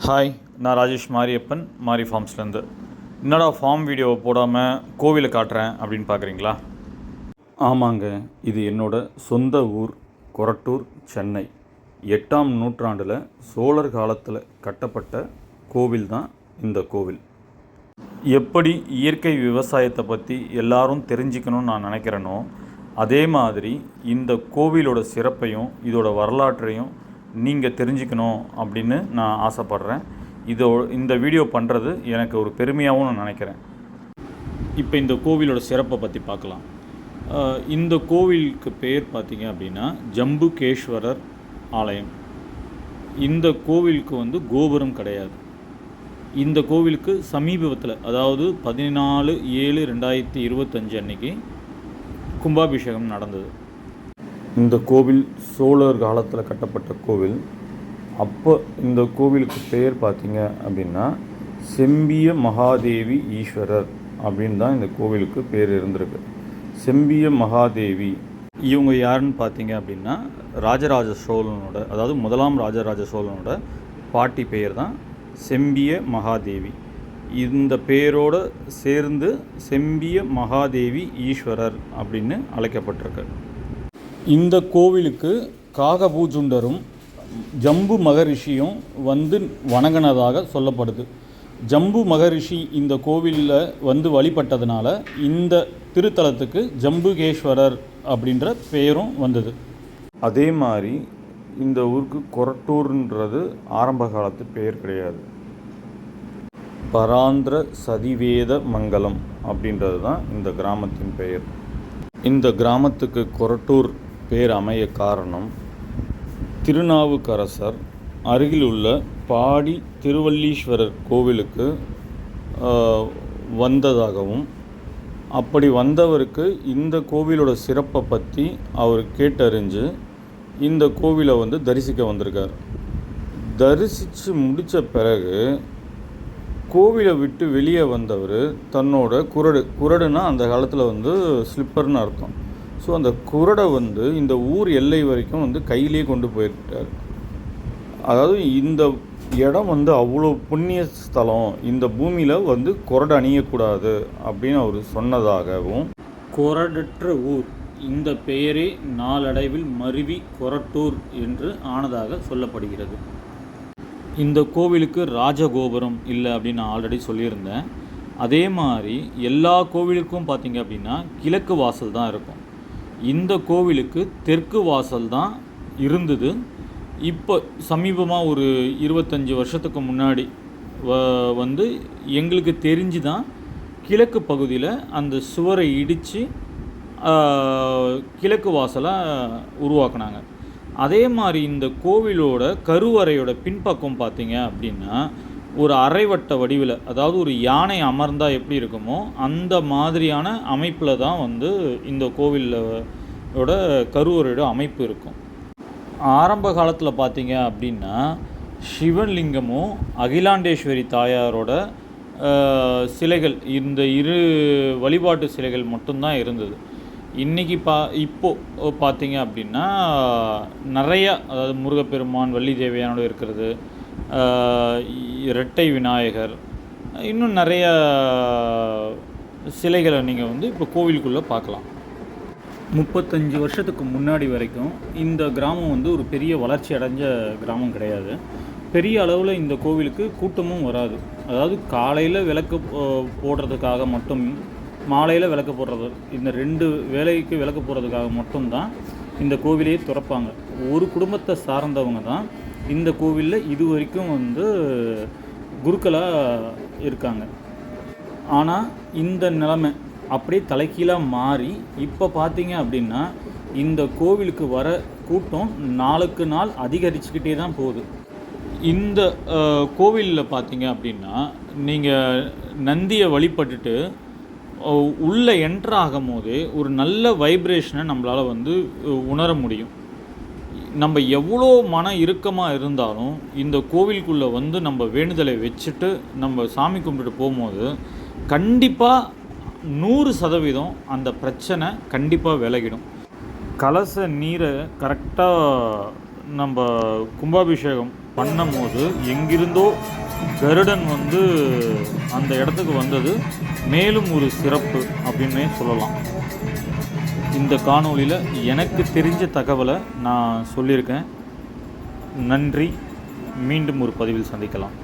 Hi, நான் ராஜேஷ் மாரியப்பன், மாரி ஃபார்ம்ஸ்லேருந்து. என்னடா ஃபார்ம் வீடியோவை போடாமல் கோவிலை காட்டுறேன் அப்படின்னு பார்க்குறீங்களா? ஆமாங்க, இது என்னோட சொந்த ஊர் கொரட்டூர், சென்னை. 8ஆம் நூற்றாண்டில் சோழர் காலத்தில் கட்டப்பட்ட கோவில் தான் இந்த கோவில். எப்படி இயற்கை விவசாயத்தை பற்றி எல்லாரும் தெரிஞ்சுக்கணும்னு நான் நினைக்கிறேனோ, அதே மாதிரி இந்த கோவிலோட சிறப்பையும் இதோட வரலாற்றையும் நீங்கள் தெரிஞ்சுக்கணும் அப்படின்னு நான் ஆசைப்பட்றேன். இந்த வீடியோ பண்ணுறது எனக்கு ஒரு பெருமையாகவும் நான் நினைக்கிறேன். இப்போ இந்த கோவிலோட சிறப்பை பற்றி பார்க்கலாம். இந்த கோவிலுக்கு பேர் பார்த்திங்க அப்படின்னா ஜம்புகேஸ்வரர் ஆலயம். இந்த கோவிலுக்கு கோபுரம் கிடையாது. இந்த கோவிலுக்கு சமீபத்தில், அதாவது 14/7/2025 அன்னைக்கு கும்பாபிஷேகம் நடந்தது. இந்த கோவில் சோழர் காலத்தில் கட்டப்பட்ட கோவில். அப்போ இந்த கோவிலுக்கு பெயர் பார்த்திங்க அப்படின்னா செம்பிய மகாதேவி ஈஸ்வரர் அப்படின்னு தான் இந்த கோவிலுக்கு பேர் இருந்திருக்கு. செம்பிய மகாதேவி இவங்க யாருன்னு பார்த்தீங்க அப்படின்னா ராஜராஜ சோழனோட, அதாவது முதலாம் ராஜராஜ சோழனோட பாட்டி பெயர் தான் செம்பிய மகாதேவி. இந்த பெயரோடு சேர்ந்து செம்பிய மகாதேவி ஈஸ்வரர் அப்படின்னு அழைக்கப்பட்டிருக்கு. இந்த கோவிலுக்கு காகபூஜுண்டரும் ஜம்பு மகரிஷியும் வணங்கினதாக சொல்லப்படுது. ஜம்பு மகரிஷி இந்த கோவிலில் வழிபட்டதுனால இந்த திருத்தலத்துக்கு ஜம்புகேஸ்வரர் அப்படின்ற பெயரும் வந்தது. அதே மாதிரி இந்த ஊருக்கு கொரட்டூர்ன்றது ஆரம்ப காலத்து பெயர் கிடையாது. பராந்திர சதிவேத மங்கலம் அப்படின்றது தான் இந்த கிராமத்தின் பெயர். இந்த கிராமத்துக்கு கொரட்டூர் பேர் அமைய காரணம், திருநாவுக்கரசர் அருகில் உள்ள பாடி திருவல்லீஸ்வரர் கோவிலுக்கு வந்ததாகவும், அப்படி வந்தவருக்கு இந்த கோவிலோட சிறப்பை பற்றி அவர் கேட்டறிஞ்சு இந்த கோவிலை தரிசிக்க வந்திருக்கார். தரிசித்து முடித்த பிறகு கோவிலை விட்டு வெளியே வந்தவர் தன்னோட குரடுனா அந்த காலத்தில் ஸ்லிப்பர்னு அர்த்தம். ஸோ அந்த குரடை இந்த ஊர் எல்லை வரைக்கும் கையிலே கொண்டு போயிருக்கார். அதாவது இந்த இடம் அவ்வளோ புண்ணிய ஸ்தலம், இந்த பூமியில் குரடை அணியக்கூடாது அப்படின்னு அவர் சொன்னதாகவும், குரடற்ற ஊர் இந்த பெயரே நாளடைவில் மருவி கொரட்டூர் என்று ஆனதாக சொல்லப்படுகிறது. இந்த கோவிலுக்கு ராஜகோபுரம் இல்லை அப்படின்னு நான் ஆல்ரெடி சொல்லியிருந்தேன். அதே மாதிரி எல்லா கோவிலுக்கும் பார்த்திங்க அப்படின்னா கிழக்கு வாசல் தான் இருக்கும். இந்த கோவிலுக்கு தெற்கு வாசல் தான் இருந்தது. இப்போ சமீபமாக ஒரு 25 வருஷத்துக்கு முன்னாடி எங்களுக்கு தெரிஞ்சு தான் கிழக்கு பகுதியில் அந்த சுவரை இடித்து கிழக்கு வாசலை உருவாக்குனாங்க. அதே மாதிரி இந்த கோவிலோட கருவறையோட பின்பக்கம் பார்த்திங்க அப்படின்னா ஒரு அரைவட்ட வடிவில், அதாவது ஒரு யானை அமர்ந்தால் எப்படி இருக்குமோ அந்த மாதிரியான அமைப்பில் தான் இந்த கோவிலோட கருவறையோட அமைப்பு இருக்கும். ஆரம்ப காலத்தில் பார்த்திங்க அப்படின்னா சிவலிங்கமும் அகிலாண்டேஸ்வரி தாயாரோட சிலைகள், இந்த இரு வழிபாட்டு சிலைகள் மட்டும்தான் இருந்தது. இன்றைக்கி இப்போது பார்த்திங்க அப்படின்னா நிறையா, அதாவது முருகப்பெருமான், வள்ளி தேவியானோட இருக்கிறது, இரட்டை விநாயகர், இன்னும் நிறைய சிலைகளை நீங்கள் இப்போ கோவிலுக்குள்ளே பார்க்கலாம். 35 வருஷத்துக்கு முன்னாடி வரைக்கும் இந்த கிராமம் ஒரு பெரிய வளர்ச்சி அடைஞ்ச கிராமம் கிடையாது. பெரிய அளவில் இந்த கோவிலுக்கு கூட்டமும் வராது. அதாவது காலையில் விளக்கு போடுறதுக்காக மட்டும், மாலையில் விளக்கு போடுறது, இந்த 2 வேளைக்கு விளக்கு போடுறதுக்காக மட்டும்தான் இந்த கோவிலையே திறப்பாங்க. ஒரு குடும்பத்தை சார்ந்தவங்க தான் இந்த கோவிலில் இது வரைக்கும் குருக்களாக இருக்காங்க. ஆனால் இந்த நிலைமை அப்படியே தலைக்கீழாக மாறி இப்போ பார்த்திங்க அப்படின்னா இந்த கோவிலுக்கு வர கூட்டம் நாளுக்கு நாள் அதிகரிச்சுக்கிட்டே தான் போகுது. இந்த கோவிலில் பார்த்திங்க அப்படின்னா நீங்கள் நந்தியை வழிபட்டுட்டு உள்ளே என்ட்ரு ஆகும் போதே ஒரு நல்ல வைப்ரேஷனை நம்மளால் உணர முடியும். நம்ம எவ்வளோ மன இறுக்கமாக இருந்தாலும் இந்த கோவிலுக்குள்ளே நம்ம வேண்டுதலை வச்சுட்டு நம்ம சாமி கும்பிட்டுட்டு போகும்போது கண்டிப்பாக 100% அந்த பிரச்சனை கண்டிப்பாக விலகிடும். கலச நீரை கரெக்டாக நம்ம கும்பாபிஷேகம் பண்ணும்போது எங்கிருந்தோ கருடன் வந்து அந்த இடத்துக்கு வந்தது மேலும் ஒரு சிறப்பு அப்படின்னே சொல்லலாம். இந்த காணொளியில் எனக்கு தெரிஞ்ச தகவலை நான் சொல்லியிருக்கேன். நன்றி. மீண்டும் ஒரு பதிவில் சந்திக்கலாம்.